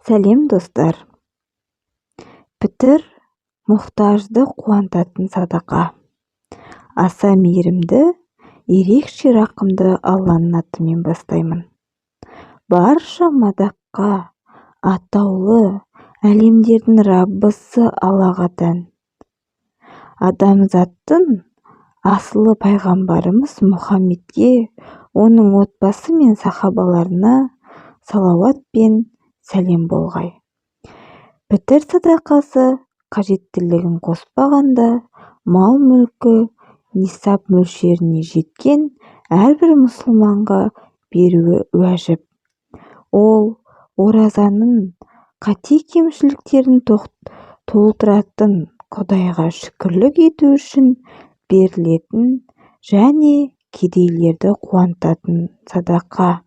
Сәлем достар. Пітір мұқтажды қуантатын садақа. Аса мейірімді, ерекше рақымды Алланың атымен бастаймын. Барша мадаққа атаулы әлемдердің Раббысы Аллаға тән. Адамзаттың асылы пайғамбарымыз Мұхаммедке, оның отбасы мен сахабаларына салауат пен сәлем болғай. Пітір садақасы қажеттілігін қоспағанда мал-мүлкі нисап мөлшеріне жеткен әрбір мұсылманға беруі уәжіп. Ол оразаның қате-кемшіліктерін толтыратын, Құдайға шүкірлік ету үшін берілетін және кедейлерді қуантатын садақа.